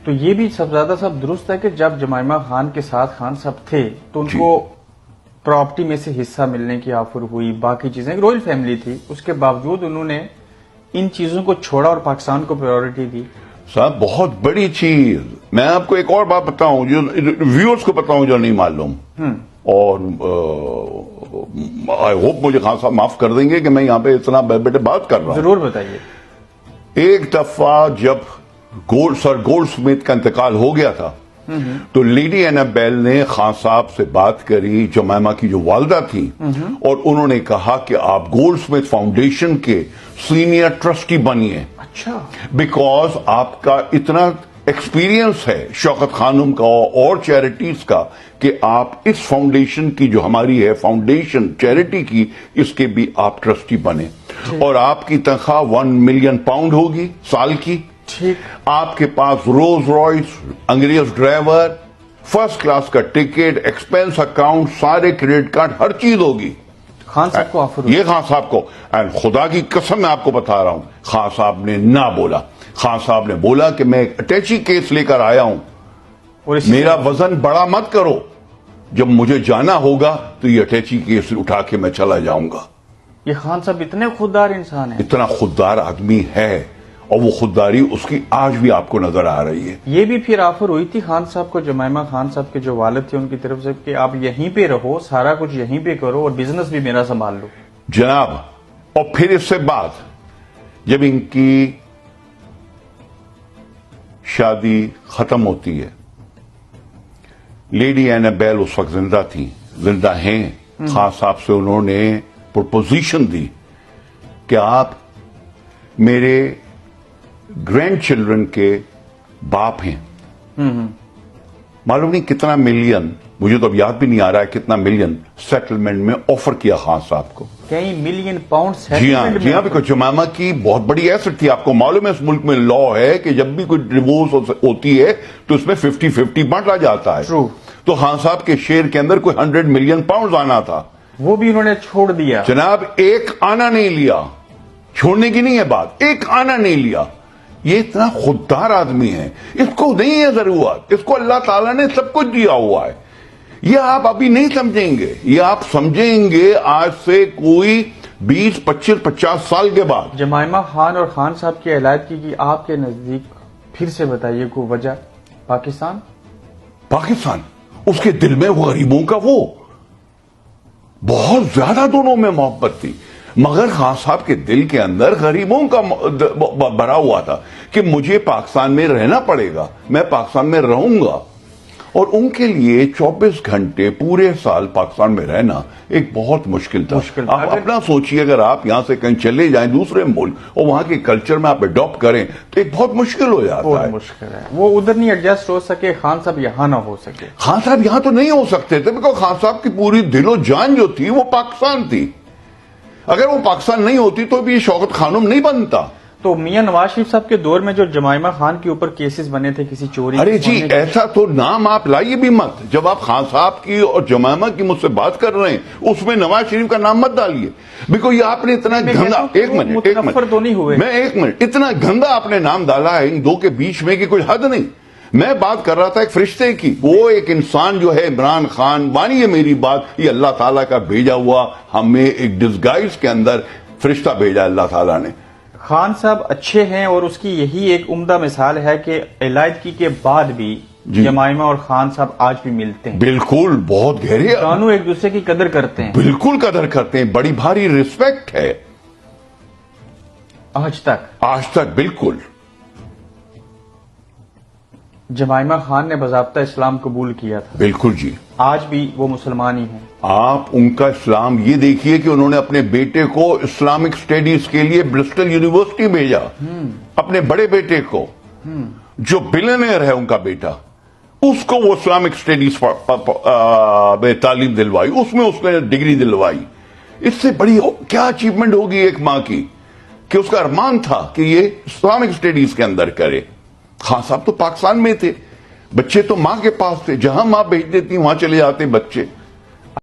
تو یہ بھی سب زیادہ سب درست ہے کہ جب جمائمہ خان کے ساتھ خان صاحب تھے تو ان کو پراپرٹی میں سے حصہ ملنے کی آفر ہوئی، باقی چیزیں، ایک رائل فیملی تھی، اس کے باوجود انہوں نے ان چیزوں کو چھوڑا اور پاکستان کو پرائیورٹی دی. صاحب بہت بڑی چیز. میں آپ کو ایک اور بات بتاؤں جو ویورز کو بتاؤں جو نہیں معلوم، اور آئی ہوپ مجھے خان صاحب معاف کر دیں گے کہ میں یہاں پہ اتنا بیٹھے بات کر رہا ہوں. ضرور بتائیے. ایک دفعہ جب سر گولڈ سمتھ کا انتقال ہو گیا تھا تو لیڈی اینابیل نے خان صاحب سے بات کری، جمائمہ کی جو والدہ تھی، اور انہوں نے کہا کہ آپ گولڈ سمتھ فاؤنڈیشن کے سینئر ٹرسٹی بنیے. اچھا. بیکاز آپ کا اتنا ایکسپیرینس ہے شوکت خانم کا اور چیریٹیز کا کہ آپ اس فاؤنڈیشن کی جو ہماری ہے فاؤنڈیشن چیریٹی کی، اس کے بھی آپ ٹرسٹی بنے، اور آپ کی تنخواہ 1 ملین پاؤنڈ ہوگی سال کی. ٹھیک. آپ کے پاس رولز رائس، انگریز ڈرائیور، فرسٹ کلاس کا ٹکٹ، ایکسپینس اکاؤنٹ، سارے کریڈٹ کارڈ، ہر چیز ہوگی. خان صاحب کو آفر ہوئی. یہ خان صاحب کو، خدا کی قسم میں آپ کو بتا رہا ہوں، خان صاحب نے نہ بولا. خان صاحب نے بولا کہ میں ایک اٹیچی کیس لے کر آیا ہوں، میرا وزن بڑا مت کرو، جب مجھے جانا ہوگا تو یہ اٹیچی کیس اٹھا کے میں چلا جاؤں گا. یہ خان صاحب اتنے خوددار انسان ہیں. اتنا خوددار آدمی ہے، اور وہ خودداری اس کی آج بھی آپ کو نظر آ رہی ہے. یہ بھی پھر آفر ہوئی تھی خان صاحب کو، جمائمہ خان صاحب کے جو والد تھے ان کی طرف سے، کہ آپ یہیں پہ رہو، سارا کچھ یہیں پہ کرو اور بزنس بھی میرا سنبھال لو. جناب، اور پھر اس سے بعد جب ان کی شادی ختم ہوتی ہے، لیڈی اینابیل اس وقت زندہ تھی، زندہ ہیں. خان صاحب سے انہوں نے پروپوزیشن دی کہ آپ میرے گرینڈ چلڈرن کے باپ ہیں. معلوم نہیں کتنا ملین، مجھے تو اب یاد بھی نہیں آ رہا ہے کتنا ملین سیٹلمنٹ میں آفر کیا خان صاحب کو. کئی ملین پاؤنڈ. جی ہاں، بیکاز جمائمہ کی بہت بڑی ایسٹ تھی. آپ کو معلوم ہے اس ملک میں لا ہے کہ جب بھی کوئی ڈیورس ہوتی ہے تو اس میں 50-50 بانٹا جاتا ہے. True. تو خان صاحب کے شیئر کے اندر کوئی 100 ملین پاؤنڈ آنا تھا، وہ بھی انہوں نے چھوڑ دیا. جناب ایک آنا نہیں لیا. چھوڑنے کی نہیں ہے بات، ایک آنا نہیں لیا. یہ اتنا خوددار آدمی ہے، اس کو نہیں ہے ضرورت، اس کو اللہ تعالیٰ نے سب کچھ دیا ہوا ہے. یہ آپ ابھی نہیں سمجھیں گے، یہ آپ سمجھیں گے آج سے کوئی 20, 25, 50 سال کے بعد. جمائمہ خان اور خان صاحب کی علیحدگی کی آپ کے نزدیک پھر سے بتائیے کوئی وجہ. پاکستان اس کے دل میں وہ غریبوں کا وہ بہت زیادہ دونوں میں محبت تھی، مگر خان صاحب کے دل کے اندر غریبوں کا بھرا ہوا تھا کہ مجھے پاکستان میں رہنا پڑے گا، میں پاکستان میں رہوں گا. اور ان کے لیے 24 گھنٹے پورے سال پاکستان میں رہنا ایک بہت مشکل تھا. آپ اپنا سوچئے، اگر آپ یہاں سے کہیں چلے جائیں دوسرے ملک اور وہاں کے کلچر میں آپ اڈاپٹ کریں تو ایک بہت مشکل ہو جاتا ہے. مشکل ہے، وہ ادھر نہیں ایڈجسٹ ہو سکے، خان صاحب یہاں نہ ہو سکے. خان صاحب یہاں تو نہیں ہو سکتے تھے بیکاز خان صاحب کی پوری دل و جان جو تھی وہ پاکستان تھی. اگر وہ پاکستان نہیں ہوتی تو بھی یہ شوکت خانم نہیں بنتا. تو میاں نواز شریف صاحب کے دور میں جو جمائمہ خان کے اوپر کیسز بنے تھے کسی چوری، ارے جی ایسا تو نام آپ لائیے بھی مت. جب آپ خان صاحب کی اور جمائمہ کی مجھ سے بات کر رہے ہیں اس میں نواز شریف کا نام مت ڈالیے، بیکاز یہ آپ نے اتنا گندا، ایک منٹ اتنا گندا آپ نے نام ڈالا ہے ان دو کے بیچ میں کہ کوئی حد نہیں. میں بات کر رہا تھا ایک فرشتے کی، وہ ایک انسان جو ہے عمران خان، مانیے میری بات، یہ اللہ تعالیٰ کا بھیجا ہوا ہمیں ایک ڈسگائز کے اندر فرشتہ بھیجا اللہ تعالیٰ نے. خان صاحب اچھے ہیں اور اس کی یہی ایک عمدہ مثال ہے کہ علیحدگی کے بعد بھی جمائمہ اور خان صاحب آج بھی ملتے ہیں. بالکل، بہت گہرے، دونوں ایک دوسرے کی قدر کرتے ہیں. بالکل قدر کرتے ہیں، بڑی بھاری ریسپیکٹ ہے آج تک. بالکل. جمائمہ خان نے باضابطہ اسلام قبول کیا تھا. بالکل جی. آج بھی وہ مسلمان ہی ہیں. آپ ان کا اسلام یہ دیکھیے کہ انہوں نے اپنے بیٹے کو اسلامک اسٹڈیز کے لیے برسٹل یونیورسٹی بھیجا، اپنے بڑے بیٹے کو جو بلینئر ہے ان کا بیٹا، اس کو وہ اسلامک اسٹڈیز میں تعلیم دلوائی، اس میں اس نے ڈگری دلوائی. اس سے بڑی کیا اچیومنٹ ہوگی ایک ماں کی کہ اس کا ارمان تھا کہ یہ اسلامک اسٹڈیز کے اندر کرے. خان صاحب تو پاکستان میں تھے، بچے تو ماں کے پاس تھے، جہاں ماں بھیج دیتی وہاں چلے جاتے بچے.